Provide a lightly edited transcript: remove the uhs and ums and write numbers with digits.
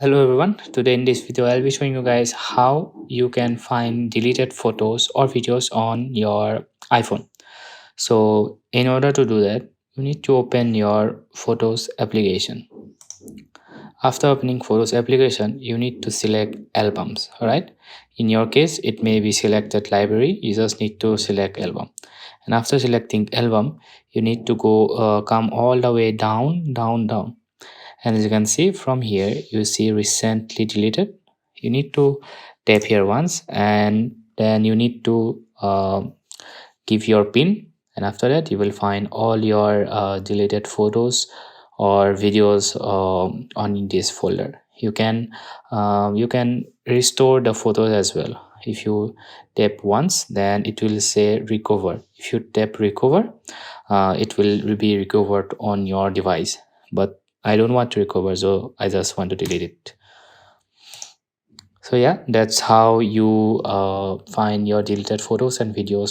Hello everyone. Today in this video I'll be showing you guys how you can find deleted photos or videos on your iPhone. So in order to do that, you need to open your Photos application. After opening Photos application, you need to select albums, all right? In your case, it may be selected library. You just need to select album. And after selecting album, you need to go come all the way down, and as you can see from here you see recently deleted. You need to tap here once, and then you need to give your pin, and after that you will find all your deleted photos or videos on this folder. You can restore the photos as well. If you tap once, then it will say recover. If you tap recover, it will be recovered on your device, but I don't want to recover, so I just want to delete it. So yeah, that's how you find your deleted photos and videos